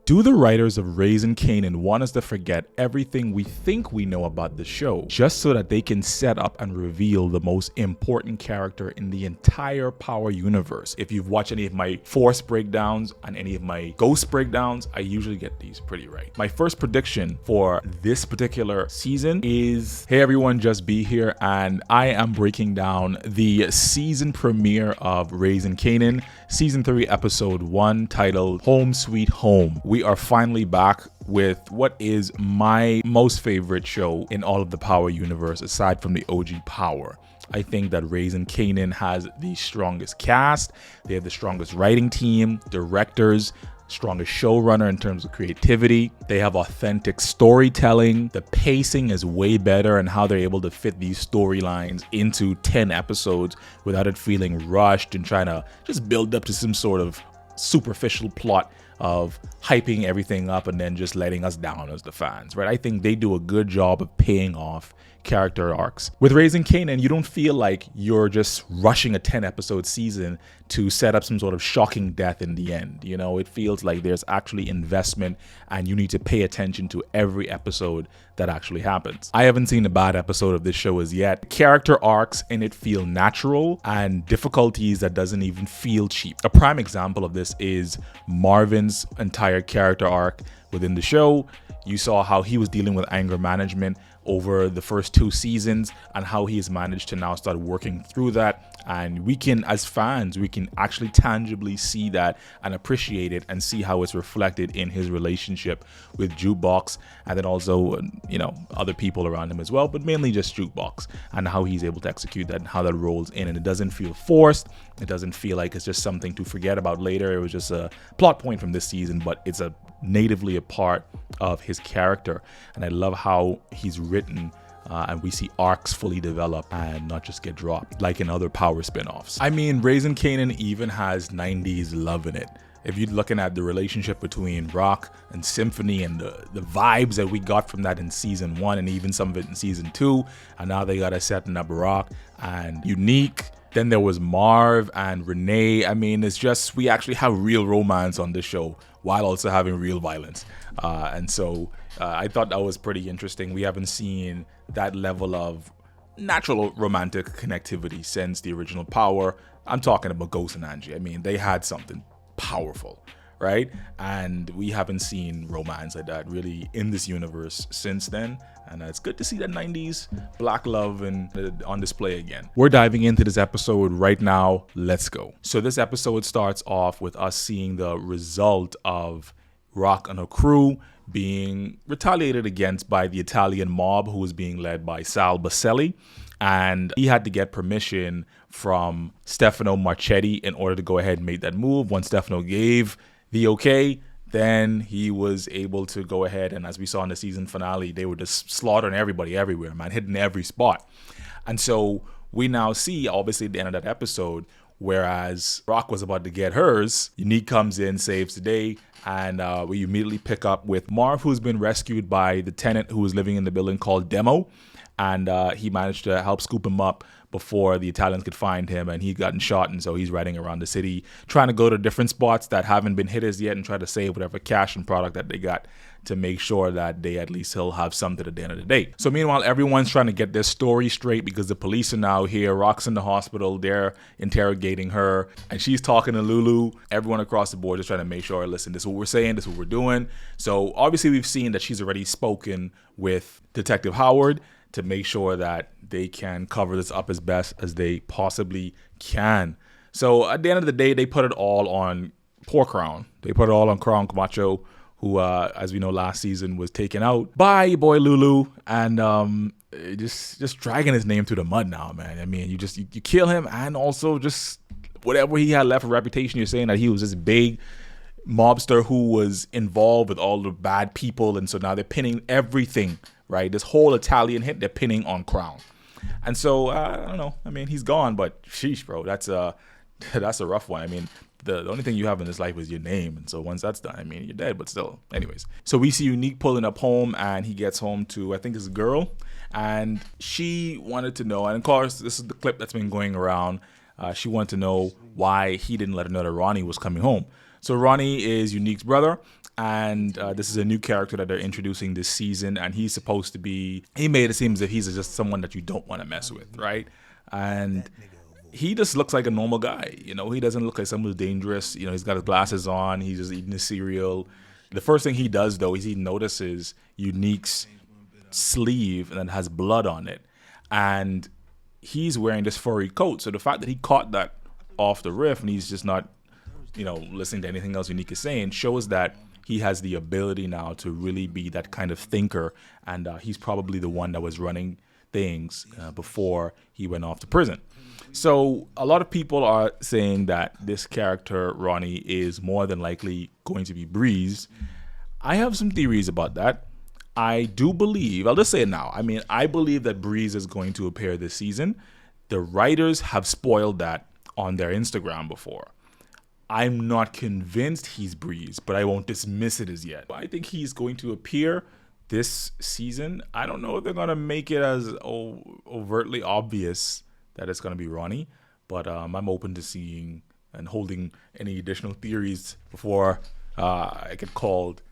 Do the writers of Raising Kanan want us to forget everything we think we know about the show just so that they can set up and reveal the most important character in the entire Power universe? If you've watched any of my Force breakdowns and any of my Ghost breakdowns, I usually get these pretty right. My first prediction for this particular season is, hey everyone, just be here, and I am breaking down the season premiere of Raising Kanan, season 3, episode 1, titled Home Sweet Home. We are finally back with what is my most favorite show in all of the Power universe, aside from the OG Power. I think that Raising Kanan has the strongest cast. They have the strongest writing team, directors, strongest showrunner in terms of creativity. They have authentic storytelling. The pacing is way better, and how they're able to fit these storylines into 10 episodes without it feeling rushed and trying to just build up to some sort of superficial plot of hyping everything up and then just letting us down as the fans, right? I think they do a good job of paying off character arcs. With Raising Kanan, you don't feel like you're just rushing a 10-episode season to set up some sort of shocking death in the end. You know, it feels like there's actually investment and you need to pay attention to every episode that actually happens. I haven't seen a bad episode of this show as yet. Character arcs in it feel natural, and difficulties that doesn't even feel cheap. A prime example of this is Marvin's entire character arc within the show. You saw how he was dealing with anger management over the first 2 seasons and how he has managed to now start working through that. And we can, as fans, we can actually tangibly see that and appreciate it and see how it's reflected in his relationship with Jukebox, and then also, you know, other people around him as well, but mainly just Jukebox, and how he's able to execute that and how that rolls in. And it doesn't feel forced. It doesn't feel like it's just something to forget about later. It was just a plot point from this season, but it's natively a part of his character. And I love how he's written, and we see arcs fully develop and not just get dropped like in other Power spin-offs. I mean, Raising Kanan even has 90s love in it. If you're looking at the relationship between Rock and Symphony and the vibes that we got from that in season 1 and even some of it in season 2, and now they got us setting up Rock and Unique. Then there was Marv and Renee. I mean, it's just, we actually have real romance on this show while also having real violence. And so I thought that was pretty interesting. We haven't seen that level of natural romantic connectivity since the original Power. I'm talking about Ghost and Angie. I mean, they had something powerful, right? And we haven't seen romance like that really in this universe since then. And it's good to see that 90s black love and on display again. We're diving into this episode right now. Let's go. So this episode starts off with us seeing the result of Rock and her crew being retaliated against by the Italian mob, who was being led by Sal Baselli. And he had to get permission from Stefano Marchetti in order to go ahead and make that move. Once Stefano gave the okay, then he was able to go ahead, and as we saw in the season finale, they were just slaughtering everybody everywhere, man, hitting every spot. And so we now see, obviously, at the end of that episode, whereas Rock was about to get hers, Unique comes in, saves the day, and we immediately pick up with Marv, who's been rescued by the tenant who was living in the building called Demo, and he managed to help scoop him up before the Italians could find him, and he'd gotten shot, and so he's riding around the city trying to go to different spots that haven't been hit as yet and try to save whatever cash and product that they got to make sure that they at least will have something at the end of the day. So meanwhile, everyone's trying to get their story straight because the police are now here. Rock's in the hospital. They're interrogating her, and she's talking to Lulu. Everyone across the board is trying to make sure, listen, this is what we're saying, this is what we're doing. So obviously we've seen that she's already spoken with Detective Howard to make sure that they can cover this up as best as they possibly can. So at the end of the day, they put it all on poor Crown. They put it all on Crown Camacho, who, as we know, last season was taken out by your boy Lulu, and just dragging his name through the mud now, man. I mean, you kill him, and also just whatever he had left of reputation, you're saying that he was this big mobster who was involved with all the bad people, and so now they're pinning everything, right? This whole Italian hit, they're pinning on Crown. And so, I don't know. I mean, he's gone, but sheesh, bro, that's a rough one. I mean, the only thing you have in this life is your name. And so once that's done, I mean, you're dead, but still. Anyways, so we see Unique pulling up home, and he gets home to, I think, his girl. And she wanted to know, and of course, this is the clip that's been going around. She wanted to know why he didn't let her know that Ronnie was coming home. So Ronnie is Unique's brother, And this is a new character that they're introducing this season, and he's supposed to be, he made it seem as if he's just someone that you don't want to mess with, right? And he just looks like a normal guy, you know. He doesn't look like someone who's dangerous. You know, he's got his glasses on, he's just eating his cereal. The first thing he does, though, is he notices Unique's sleeve and it has blood on it, and he's wearing this furry coat. So the fact that he caught that off the riff and he's just not, you know, listening to anything else Unique is saying, shows that he has the ability now to really be that kind of thinker, and he's probably the one that was running things before he went off to prison. So a lot of people are saying that this character, Ronnie, is more than likely going to be Breeze. I have some theories about that. I do believe, I'll just say it now, I mean, I believe that Breeze is going to appear this season. The writers have spoiled that on their Instagram before. I'm not convinced he's Breeze, but I won't dismiss it as yet. I think he's going to appear this season. I don't know if they're going to make it as overtly obvious that it's going to be Ronnie, but I'm open to seeing and holding any additional theories before I get called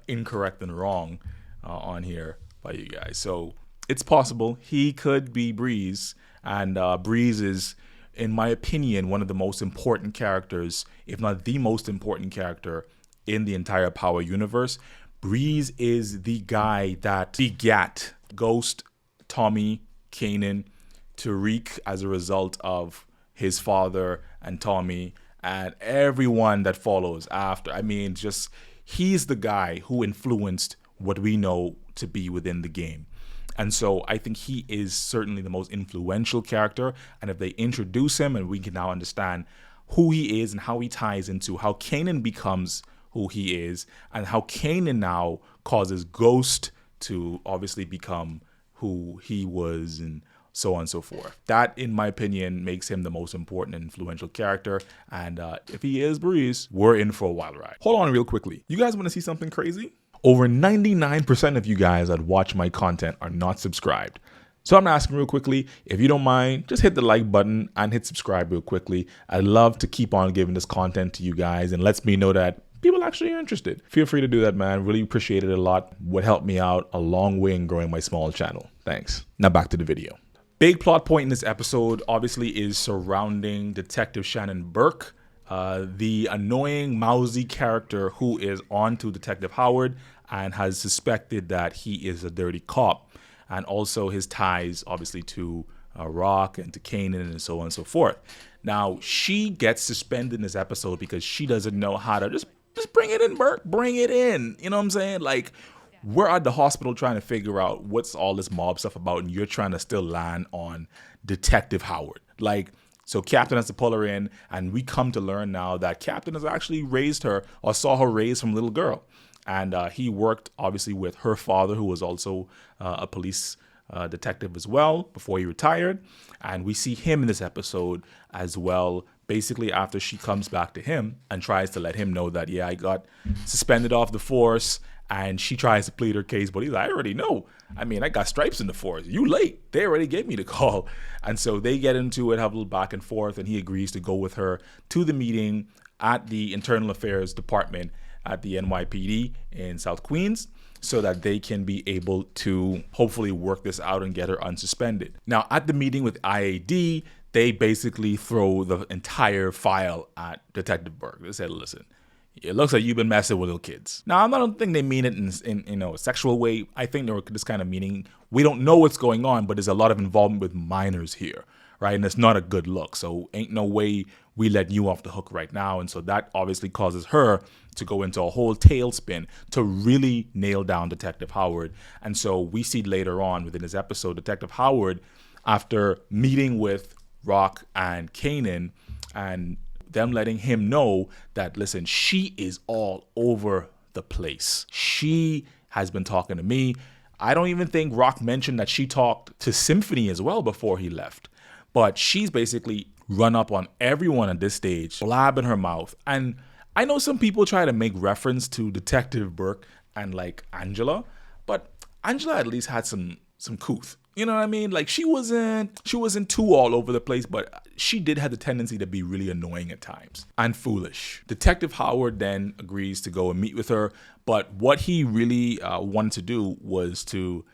incorrect and wrong on here by you guys. So it's possible he could be Breeze, and Breeze is, in my opinion, one of the most important characters, if not the most important character in the entire Power universe. Breeze is the guy that begat Ghost, Tommy, Kanan, Tariq as a result of his father and Tommy and everyone that follows after. I mean, just he's the guy who influenced what we know to be within the game. And so I think he is certainly the most influential character. And if they introduce him, and we can now understand who he is and how he ties into how Kanan becomes who he is, and how Kanan now causes Ghost to obviously become who he was, and so on and so forth. That, in my opinion, makes him the most important and influential character. And if he is Breeze, we're in for a wild ride. Hold on real quickly. You guys want to see something crazy? Over 99% of you guys that watch my content are not subscribed. So I'm asking real quickly, if you don't mind, just hit the like button and hit subscribe real quickly. I'd love to keep on giving this content to you guys, and lets me know that people actually are interested. Feel free to do that, man. Really appreciate it a lot. Would help me out a long way in growing my small channel. Thanks. Now back to the video. Big plot point in this episode obviously is surrounding Detective Shannon Burke, the annoying, mousy character who is on to Detective Howard and has suspected that he is a dirty cop, and also his ties obviously to Rock and to Kanan and so on and so forth. Now, she gets suspended in this episode because she doesn't know how to just bring it in, Burke, bring it in. You know what I'm saying? Like, we're at the hospital trying to figure out what's all this mob stuff about, and you're trying to still land on Detective Howard. Like, so Captain has to pull her in, and we come to learn now that Captain has actually raised her, or saw her raised from a little girl. And he worked obviously with her father, who was also a police detective as well, before he retired. And we see him in this episode as well, basically after she comes back to him and tries to let him know that, yeah, I got suspended off the force. And she tries to plead her case, but he's like, I already know. I mean, I got stripes in the force. You late. They already gave me the call. And so they get into it, have a little back and forth, and he agrees to go with her to the meeting at the Internal Affairs Department at the NYPD in South Queens, so that they can be able to hopefully work this out and get her unsuspended. Now, at the meeting with IAD, they basically throw the entire file at Detective Burke. They said, listen, it looks like you've been messing with little kids. Now, I don't think they mean it in a sexual way. I think they were just kind of meaning, we don't know what's going on, but there's a lot of involvement with minors here, right? And it's not a good look. So ain't no way we let you off the hook right now. And so that obviously causes her to go into a whole tailspin to really nail down Detective Howard. And so we see later on within this episode, Detective Howard, after meeting with Rock and Kanan and them letting him know that, listen, she is all over the place. She has been talking to me. I don't even think Rock mentioned that she talked to Symphony as well before he left. But she's basically run up on everyone at this stage, blabbing her mouth. And I know some people try to make reference to Detective Burke and like Angela, but Angela at least had some couth. You know what I mean? Like she wasn't too all over the place, but she did have the tendency to be really annoying at times and foolish. Detective Howard then agrees to go and meet with her, but what he really wanted to do was to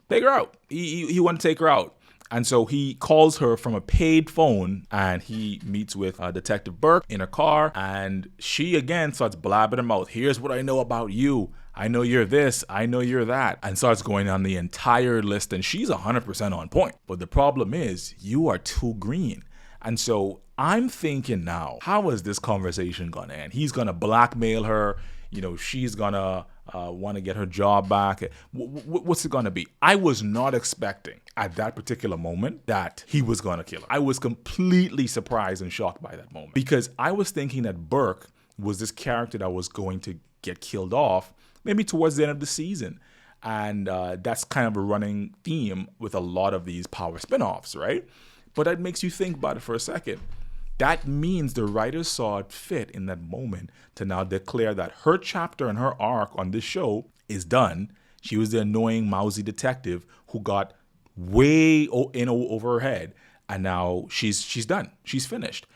take her out. He wanted to take her out. And so he calls her from a paid phone and he meets with Detective Burke in a car. And she again starts blabbing her mouth. Here's what I know about you. I know you're this. I know you're that. And starts going on the entire list. And she's 100% on point. But the problem is you are too green. And so I'm thinking now, how is this conversation going to end? He's going to blackmail her. You know, she's going to want to get her job back. What's it going to be? I was not expecting at that particular moment that he was going to kill her. I was completely surprised and shocked by that moment because I was thinking that Burke was this character that was going to get killed off maybe towards the end of the season. And that's kind of a running theme with a lot of these Power spinoffs, right? But that makes you think about it for a second. That means the writers saw it fit in that moment to now declare that her chapter and her arc on this show is done. She was the annoying, mousy detective who got way in over her head, and now she's done. She's finished.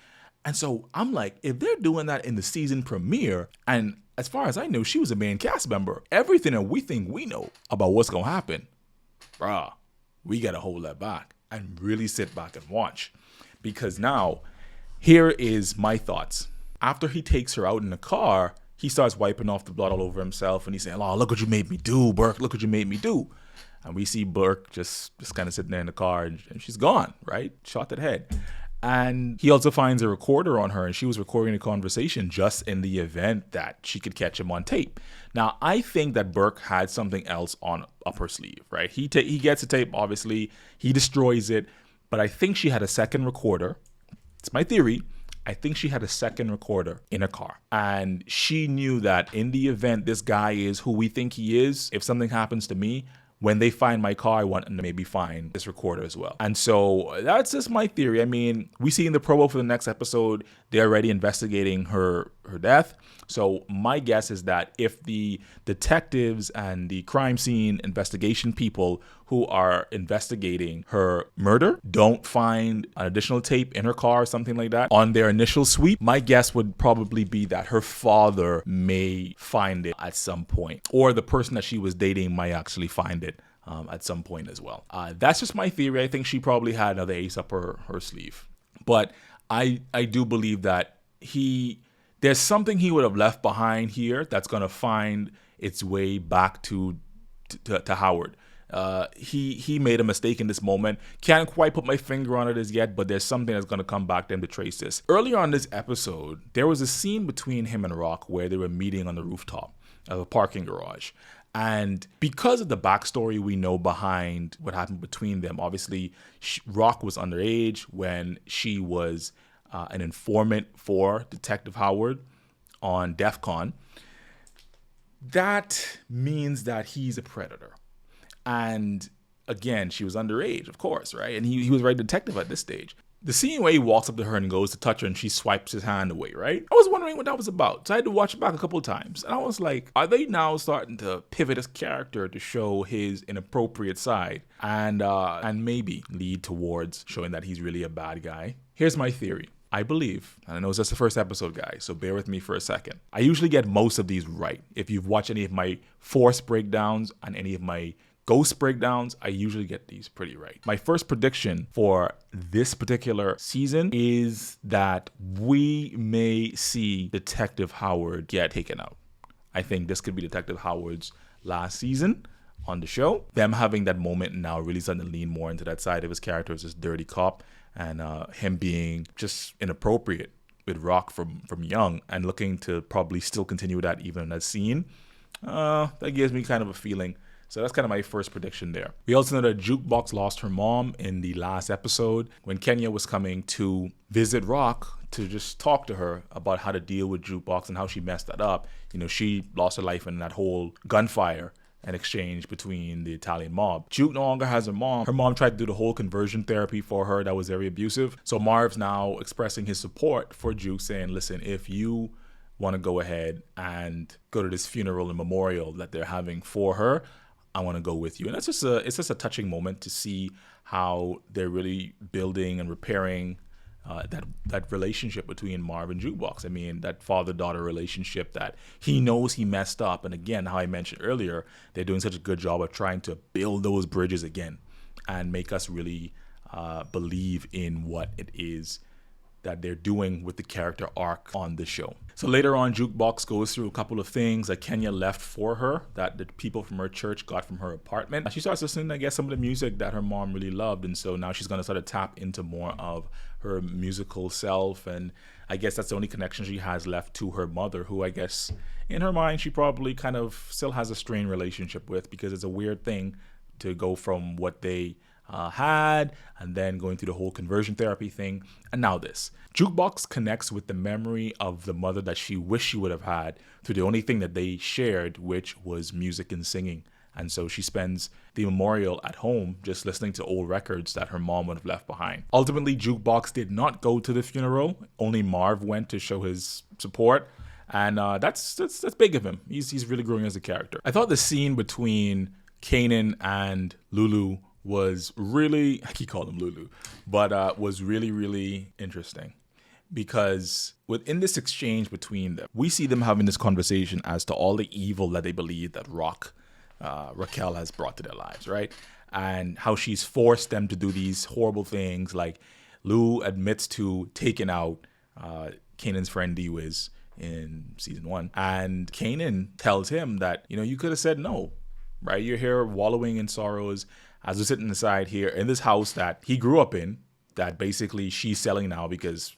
And so I'm like, if they're doing that in the season premiere, and as far as I know, she was a main cast member, everything that we think we know about what's going to happen, bruh, we got to hold that back and really sit back and watch. Because now, here is my thoughts. After he takes her out in the car, he starts wiping off the blood all over himself, and he's saying, "Oh, look what you made me do, Burke. Look what you made me do." And we see Burke just kind of sitting there in the car, and she's gone, right? Shot to the head. And he also finds a recorder on her, and she was recording a conversation just in the event that she could catch him on tape. Now, I think that Burke had something else up her sleeve, right? He gets the tape, obviously. He destroys it. But I think she had a second recorder. It's my theory. I think she had a second recorder in a car. And she knew that in the event this guy is who we think he is, if something happens to me, when they find my car, I want them to maybe find this recorder as well. And so that's just my theory. I mean, we see in the promo for the next episode, they're already investigating her death. So my guess is that if the detectives and the crime scene investigation people who are investigating her murder don't find an additional tape in her car or something like that on their initial sweep, my guess would probably be that her father may find it at some point, or the person that she was dating might actually find it at some point as well. That's just my theory. I think she probably had another ace up her sleeve. But I do believe that there's something he would have left behind here that's going to find its way back to Howard. He made a mistake in this moment. Can't quite put my finger on it as yet, but there's something that's going to come back to him to trace this. Earlier on this episode, there was a scene between him and Rock where they were meeting on the rooftop of a parking garage. And because of the backstory we know behind what happened between them, obviously Rock was underage when she was an informant for Detective Howard on DEF CON. That means that he's a predator. And again, she was underage, of course, right? And he was a detective at this stage. The scene where he walks up to her and goes to touch her and she swipes his hand away, right? I was wondering what that was about. So I had to watch it back a couple of times. And I was like, are they now starting to pivot his character to show his inappropriate side and maybe lead towards showing that he's really a bad guy? Here's my theory. I believe, and I know it's just the first episode, guys, so bear with me for a second. I usually get most of these right. If you've watched any of my Force breakdowns and any of my Ghost breakdowns, I usually get these pretty right. My first prediction for this particular season is that we may see Detective Howard get taken out. I think this could be Detective Howard's last season on the show. Them having that moment now really starting to lean more into that side of his character as this dirty cop, and him being just inappropriate with Rock from young and looking to probably still continue that even in that scene. That gives me kind of a feeling. So that's kind of my first prediction there. We also know that Jukebox lost her mom in the last episode when Kenya was coming to visit Rock to just talk to her about how to deal with Jukebox and how she messed that up. You know, she lost her life in that whole gunfire and exchange between the Italian mob. Juke no longer has her mom. Her mom tried to do the whole conversion therapy for her that was very abusive. So Marv's now expressing his support for Juke, saying, listen, if you want to go ahead and go to this funeral and memorial that they're having for her, I want to go with you. And it's just a touching moment to see how they're really building and repairing that relationship between Marv and Jukebox. I mean, that father-daughter relationship that he knows he messed up. And again, how I mentioned earlier, they're doing such a good job of trying to build those bridges again and make us really believe in what it is that they're doing with the character arc on the show. So later on, Jukebox goes through a couple of things that Kenya left for her that the people from her church got from her apartment. She starts listening, I guess, some of the music that her mom really loved. And so now she's going to sort of tap into more of her musical self. And I guess that's the only connection she has left to her mother, who I guess in her mind, she probably kind of still has a strained relationship with, because it's a weird thing to go from what they had and then going through the whole conversion therapy thing. And now this. Jukebox connects with the memory of the mother that she wished she would have had through the only thing that they shared, which was music and singing. And so she spends the memorial at home just listening to old records that her mom would have left behind. Ultimately, Jukebox did not go to the funeral. Only Marv went to show his support. And that's big of him. He's really growing as a character. I thought the scene between Kanan and Lulu was really, I keep calling him Lulu, but was really, really interesting, because within this exchange between them, we see them having this conversation as to all the evil that they believe that Raquel has brought to their lives, right? And how she's forced them to do these horrible things. Like Lou admits to taking out Kanan's friend D-Wiz in season 1. And Kanan tells him that, you could have said no, right? You're here wallowing in sorrows as we're sitting inside here in this house that he grew up in, that basically she's selling now because,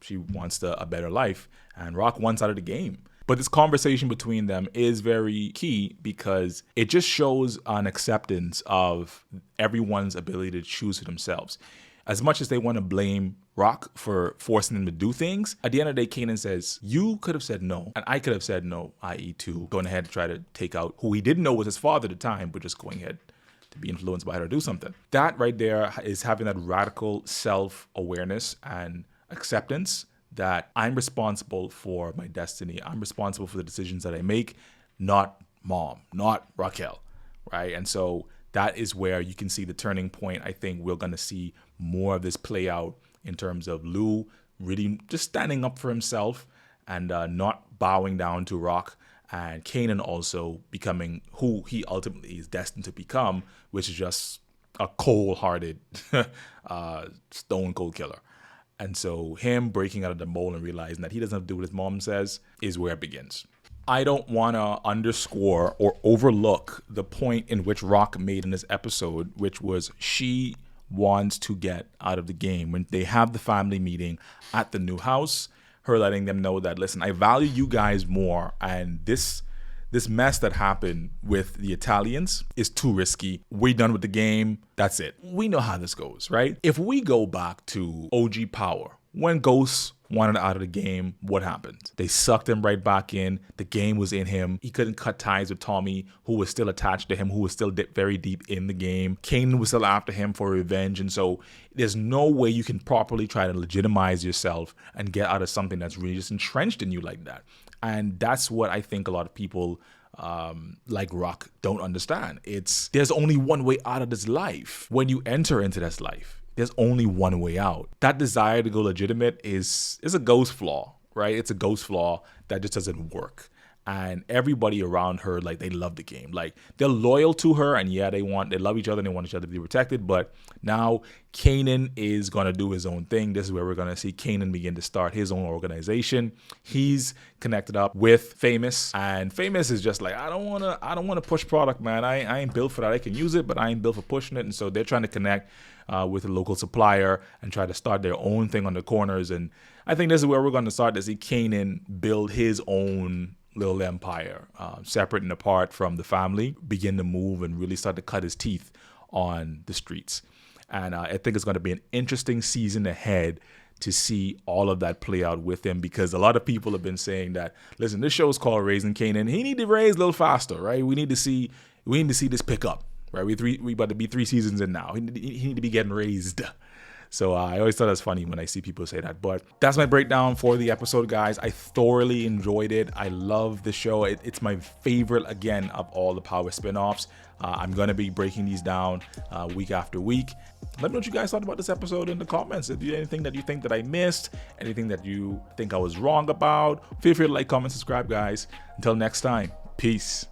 she wants a better life, and Rock wants out of the game. But this conversation between them is very key, because it just shows an acceptance of everyone's ability to choose for themselves. As much as they want to blame Rock for forcing them to do things, at the end of the day, Kanan says, you could have said no, and I could have said no, i.e. to going ahead to try to take out who he didn't know was his father at the time, but just going ahead to be influenced by her to do something. That right there is having that radical self-awareness and acceptance that I'm responsible for my destiny. I'm responsible for the decisions that I make, not mom, not Raquel, right? And so that is where you can see the turning point. I think we're going to see more of this play out in terms of Lou really just standing up for himself and not bowing down to Rock, and Kanan also becoming who he ultimately is destined to become, which is just a cold-hearted, stone cold killer. And so him breaking out of the mold and realizing that he doesn't have to do what his mom says is where it begins. I don't want to underscore or overlook the point in which Rock made in this episode, which was she wants to get out of the game. When they have the family meeting at the new house, her letting them know that, listen, I value you guys more, and this mess that happened with the Italians is too risky. We're done with the game. That's it. We know how this goes, right? If we go back to OG Power, when Ghost wanted out of the game, what happened? They sucked him right back in. The game was in him. He couldn't cut ties with Tommy, who was still attached to him, who was still very deep in the game. Kanan was still after him for revenge. And so there's no way you can properly try to legitimize yourself and get out of something that's really just entrenched in you like that. And that's what I think a lot of people like Rock don't understand. There's only one way out of this life. When you enter into this life, there's only one way out. That desire to go legitimate is a ghost flaw, right? It's a ghost flaw that just doesn't work. And everybody around her, like, they love the game. Like, they're loyal to her, and yeah, they love each other, and they want each other to be protected. But now Kanan is going to do his own thing. This is where we're going to see Kanan begin to start his own organization. He's connected up with Famous, and Famous is just like, I don't want to push product, man. I ain't built for that. I can use it, but I ain't built for pushing it. And so they're trying to connect with a local supplier and try to start their own thing on the corners. And I think this is where we're going to start to see Kanan build his own little empire, separate and apart from the family, begin to move and really start to cut his teeth on the streets. And I think it's going to be an interesting season ahead to see all of that play out with him, because a lot of people have been saying that, listen, this show is called Raising Kanan. He need to raise a little faster, right? We need to see this pick up, right? We about to be 3 seasons in now. He need to be getting raised. So I always thought that's funny when I see people say that. But that's my breakdown for the episode, guys. I thoroughly enjoyed it. I love the show. It's my favorite, again, of all the Power spinoffs. I'm going to be breaking these down week after week. Let me know what you guys thought about this episode in the comments. If there's anything that you think that I missed, anything that you think I was wrong about, feel free to like, comment, subscribe, guys. Until next time, peace.